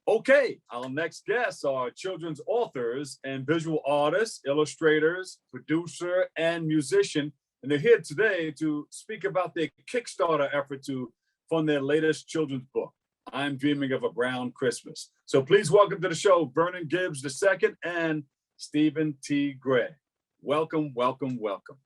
Okay, our next guests are children's authors and visual artists, illustrators, producer, and musician. And they're here today to speak about their Kickstarter effort to fund their latest children's book, I'm Dreaming of a Brown Christmas. So please welcome to the show, Vernon Gibbs II and Stephen T. Gray. Welcome, welcome, welcome.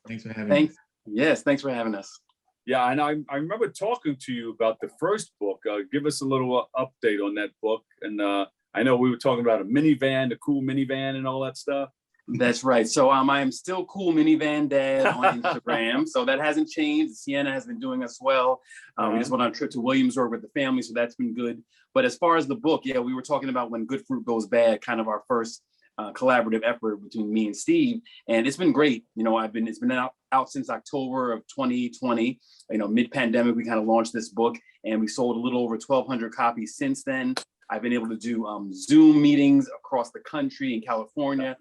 Thanks for having us. Yes, thanks for having us. Yeah, and I remember talking to you about the first book. Give us a little update on that book. And I know we were talking about a minivan, the cool minivan and all that stuff. That's right. So I am still Cool Minivan Dad on Instagram. So that hasn't changed. Sienna has been doing us well. We just went on a trip to Williamsburg with the family, so that's been good. But as far as the book, yeah, we were talking about When Good Fruit Goes Bad, kind of our first collaborative effort between me and Steve, and it's been great. You know, it's been out since October of 2020. You know, mid-pandemic, we kind of launched this book, and we sold a little over 1,200 copies since then. I've been able to do Zoom meetings across the country, in California,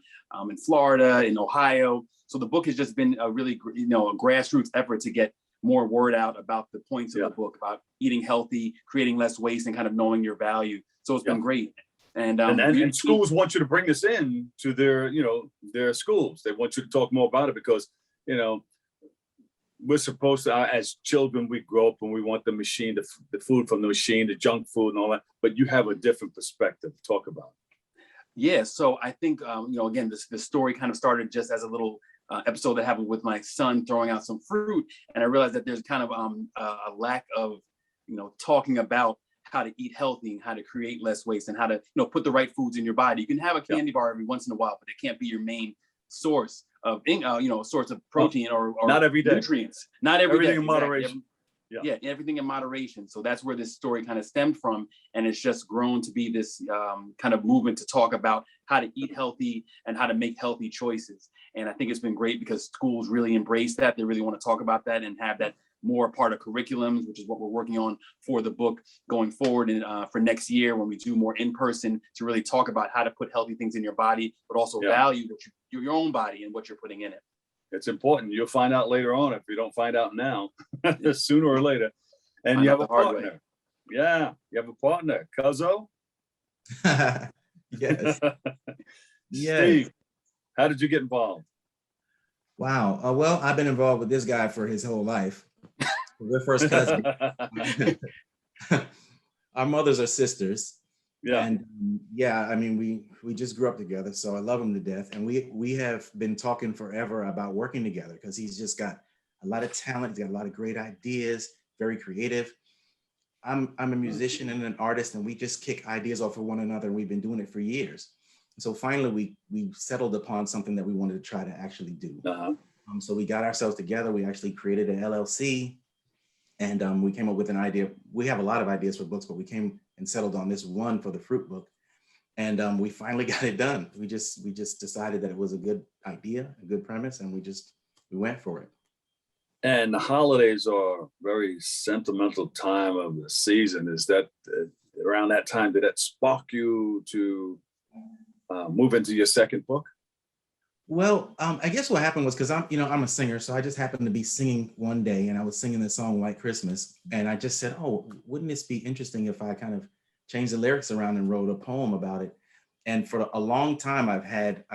in Florida, in Ohio. So the book has just been a really, a grassroots effort to get more word out about the points of the book, about eating healthy, creating less waste, and kind of knowing your value. So it's been great. And schools want you to bring this in to their schools. They want you to talk more about it because, we're supposed to, as children, we grow up and we want the machine, the food from the machine, the junk food and all that, but you have a different perspective. Talk about it. Yeah, so I think, again, the story kind of started just as a little episode that happened with my son throwing out some fruit. And I realized that there's kind of a lack of, talking about how to eat healthy and how to create less waste and how to, put the right foods in your body. You can have a candy bar every once in a while, but it can't be your main source of, source of protein or not every day. Nutrients. Not every everything day. In moderation. Everything in moderation. So that's where this story kind of stemmed from. And it's just grown to be this kind of movement to talk about how to eat healthy and how to make healthy choices. And I think it's been great because schools really embrace that. They really want to talk about that and have that more part of curriculums, which is what we're working on for the book going forward and for next year when we do more in person to really talk about how to put healthy things in your body, but also value your own body and what you're putting in it. It's important. You'll find out later on if you don't find out now, sooner or later. And you have a partner. Yeah, you have a partner, Cuzzo. Yes. Steve, how did you get involved? Wow. Well, I've been involved with this guy for his whole life. We're first cousins. Our mothers are sisters. Yeah. And I mean, we just grew up together, so I love him to death. And we have been talking forever about working together because he's just got a lot of talent, he's got a lot of great ideas, very creative. I'm a musician and an artist, and we just kick ideas off of one another, and we've been doing it for years. So finally, we settled upon something that we wanted to try to actually do. So we got ourselves together. We actually created an LLC, and we came up with an idea. We have a lot of ideas for books, but we came and settled on this one for the fruit book, and we finally got it done. We just decided that it was a good idea, a good premise, and we went for it. And the holidays are a very sentimental time of the season. Is that around that time, did that spark you to move into your second book? Well, I guess what happened was because I'm a singer, so I just happened to be singing one day, and I was singing the song White Christmas, and I just said, oh, wouldn't this be interesting if I kind of changed the lyrics around and wrote a poem about it? And for a long time, I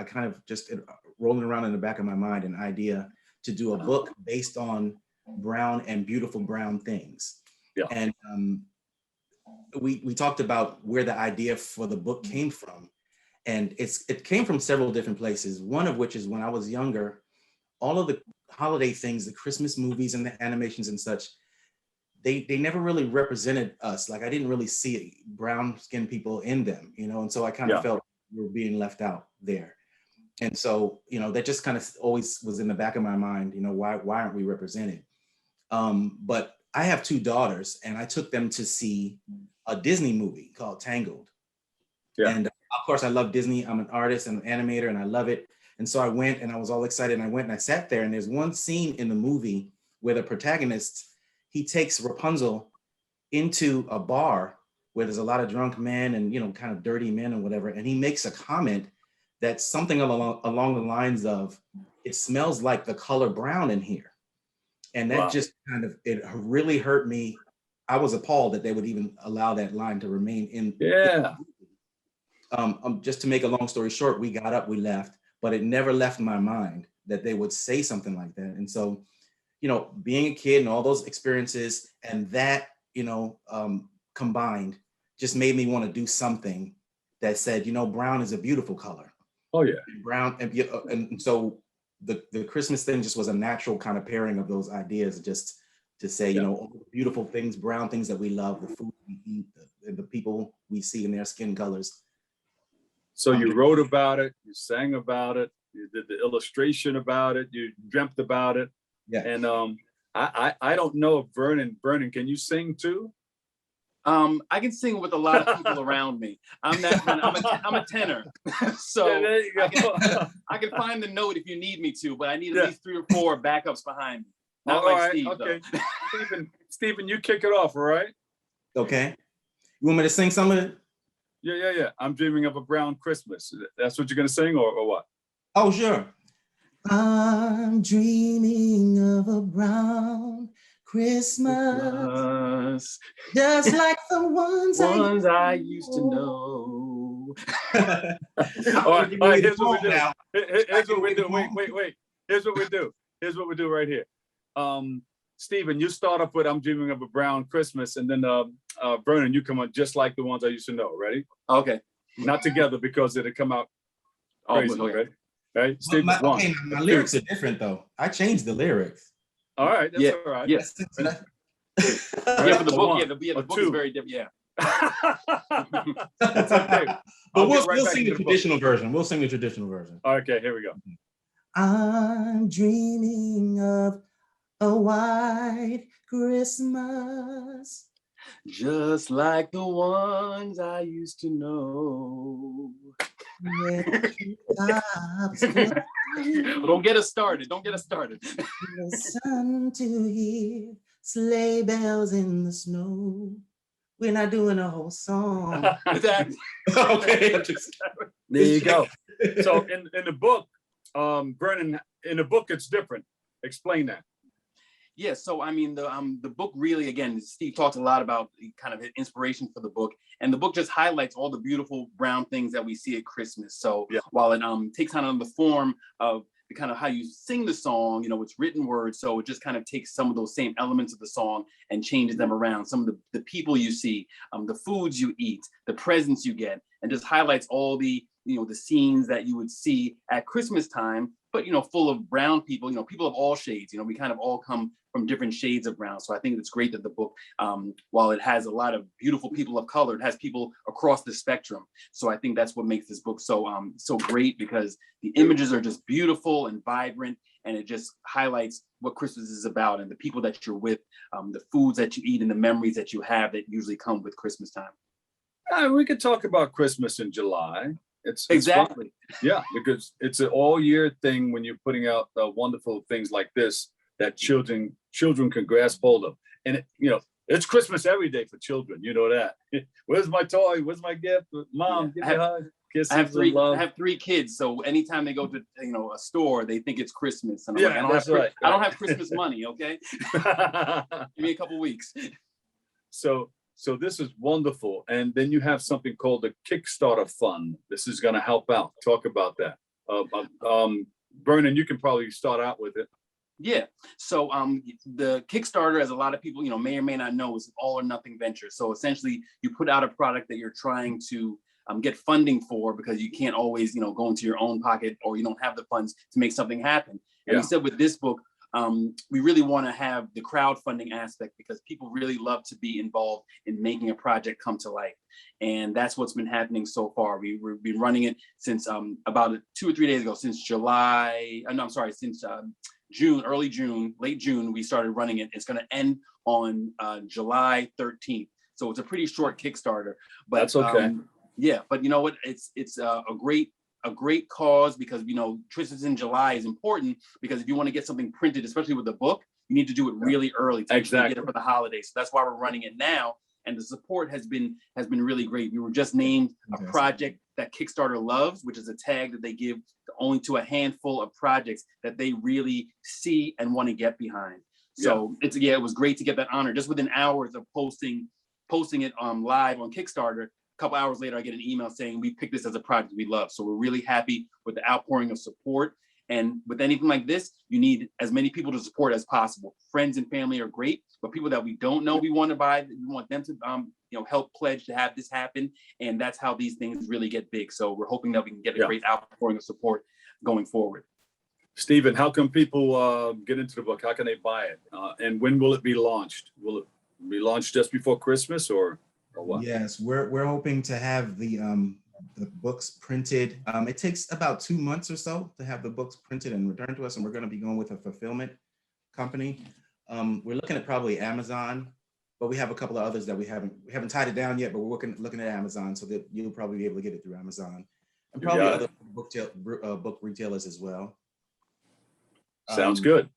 kind of just rolling around in the back of my mind an idea to do a book based on brown and beautiful brown things. Yeah. And we talked about where the idea for the book came from. And it came from several different places. One of which is when I was younger, all of the holiday things, the Christmas movies and the animations and such, they never really represented us. Like I didn't really see brown skinned people in them, and so I kind of felt we were being left out there. And so, that just kind of always was in the back of my mind, why aren't we represented? But I have two daughters, and I took them to see a Disney movie called Tangled. Yeah. And of course, I love Disney. I'm an artist and an animator, and I love it. And so I went, and I was all excited. And I went and I sat there, and there's one scene in the movie where the protagonist, he takes Rapunzel into a bar where there's a lot of drunk men and, kind of dirty men and whatever. And he makes a comment that's something along the lines of, it smells like the color brown in here. And that just kind of, it really hurt me I was appalled that they would even allow that line to remain in. Yeah. Just to make a long story short, we got up, we left, but it never left my mind that they would say something like that. And so, you know, being a kid and all those experiences and that, you know, combined just made me want to do something that said, you know, brown is a beautiful color. Oh yeah. Brown, and so the Christmas thing just was a natural kind of pairing of those ideas, just to say, you know, all the beautiful things, brown things that we love, the food we eat, the people we see in their skin colors. So you wrote about it, you sang about it, you did the illustration about it, you dreamt about it. Yeah. And I don't know if Vernon, can you sing too? I can sing with a lot of people around me. I'm a tenor, so Yeah, there you go. I can find the note if you need me to, but I need at least 3 or 4 backups behind me. Not All like right, Steve, okay. though. Stephen, you kick it off, all right? Okay. You want me to sing some of it? Yeah. I'm dreaming of a brown Christmas. That's what you're gonna sing, or what? Oh, sure. I'm dreaming of a brown Christmas, just like the ones I used to know. All right, here's what we do. Here's what we do. Wait. Here's what we do right here. Stephen, you start off with I'm dreaming of a brown Christmas, and then Vernon, you come on just like the ones I used to know. Ready? Okay. Not together because it'll come out crazy. Okay. Ready? Right? Stephen, my lyrics are different though. I changed the lyrics. All right, that's all right. Yes. Right. Yeah, for the book. One, The book is very different. Yeah. That's okay. But we'll sing the traditional version. We'll sing the traditional version. Okay, here we go. I'm dreaming of a white Christmas, Just like the ones I used to know. Don't get us started. The sun to hear sleigh bells in the snow. We're not doing a whole song. Okay. There you go. So in the book, Vernon, in the book it's different. Explain that. Yeah, so I mean the book really, again, Steve talked a lot about kind of his inspiration for the book, and the book just highlights all the beautiful brown things that we see at Christmas. So while it takes on the form of the kind of how you sing the song, you know, it's written words, so it just kind of takes some of those same elements of the song and changes them around. Some of the people you see, the foods you eat, the presents you get, and just highlights all the, you know, the scenes that you would see at Christmas time, but, you know, full of brown people, you know, people of all shades. You know, we kind of all come from different shades of brown. So I think it's great that the book, while it has a lot of beautiful people of color, it has people across the spectrum. So I think that's what makes this book so great, because the images are just beautiful and vibrant, and it just highlights what Christmas is about and the people that you're with, the foods that you eat, and the memories that you have that usually come with Christmas time. We could talk about Christmas in July. It's exactly fun. Yeah, because it's an all year thing when you're putting out wonderful things like this that children can grasp hold of. And you know, it's Christmas every day for children. You know that. Where's my toy? Where's my gift? Mom, give me a hug. Kisses, I love. I have 3 kids, so anytime they go to, you know, a store, they think it's Christmas. And I'm like, I don't have Christmas money. Okay, give me a couple weeks. So this is wonderful. And then you have something called the Kickstarter Fund. This is going to help out. Talk about that. Vernon, you can probably start out with it. Yeah. So the Kickstarter, as a lot of people, you know, may or may not know, is an all or nothing venture. So essentially, you put out a product that you're trying to get funding for, because you can't always, you know, go into your own pocket, or you don't have the funds to make something happen. And we said with this book, we really want to have the crowdfunding aspect, because people really love to be involved in making a project come to life. And that's what's been happening so far. We've been running it since about 2 or 3 days ago, since since June, early June, late June, we started running it. It's going to end on July 13th. So it's a pretty short Kickstarter, but that's okay. But you know what? It's a great cause, because, you know, Christmas in July is important, because if you want to get something printed, especially with the book, you need to do it really early to get it for the holidays. So that's why we're running it now. And the support has been really great. We were just named a project that Kickstarter loves, which is a tag that they give only to a handful of projects that they really see and want to get behind. So it was great to get that honor just within hours of posting it live on Kickstarter. A couple hours later, I get an email saying we picked this as a project we love. So we're really happy with the outpouring of support. And with anything like this, you need as many people to support as possible. Friends and family are great, but people that we don't know we want to buy, we want them to help pledge to have this happen. And that's how these things really get big. So we're hoping that we can get a great outpouring of support going forward. Stephen, how can people get into the book? How can they buy it? And when will it be launched? Will it be launched just before Christmas or what? Yes, we're hoping to have the books printed. It takes about 2 months or so to have the books printed and returned to us, and we're going to be going with a fulfillment company. We're looking at probably Amazon, but we have a couple of others that we haven't tied it down yet, but we're looking at Amazon, so that you'll probably be able to get it through Amazon, and probably other book retailers as well. Sounds good.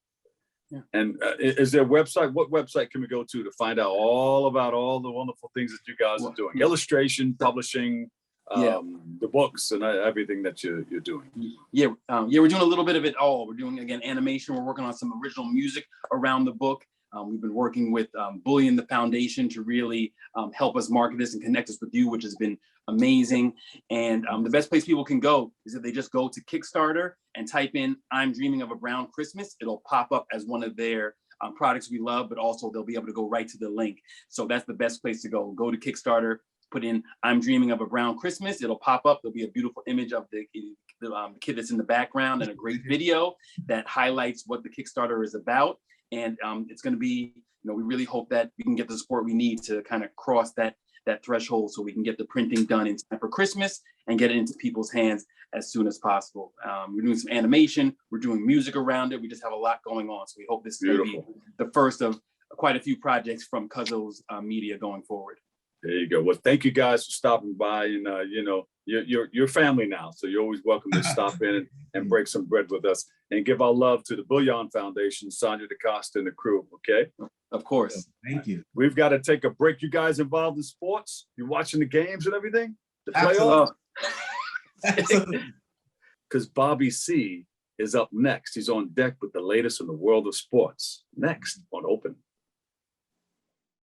Yeah. And is there a website? What website can we go to find out all about all the wonderful things that you guys are doing? Illustration, publishing, the books, and everything that you're doing. We're doing a little bit of it all. We're doing, again, animation. We're working on some original music around the book. We've been working with Bullion, the foundation, to really help us market this and connect us with you, which has been amazing. And the best place people can go is if they just go to Kickstarter and type in "I'm Dreaming of a Brown Christmas." It'll pop up as one of their products we love, but also they'll be able to go right to the link. So that's the best place to go. Go to Kickstarter, put in "I'm Dreaming of a Brown Christmas." It'll pop up. There'll be a beautiful image of the kid that's in the background and a great video that highlights what the Kickstarter is about. And it's going to be, we really hope that we can get the support we need to kind of cross that threshold so we can get the printing done in time for Christmas and get it into people's hands as soon as possible. We're doing some animation. We're doing music around it. We just have a lot going on. So we hope this is going to be the first of quite a few projects from Cuzzo's media going forward. There you go. Well, thank you guys for stopping by. And, you're family now. So you're always welcome to stop in and break some bread with us and give our love to the Bullion Foundation, Sonia DaCosta and the crew. Okay. Of course. Thank you. We've got to take a break. You guys involved in sports? You watching the games and everything? The playoffs? Because Bobby C is up next. He's on deck with the latest in the world of sports. Next on Open.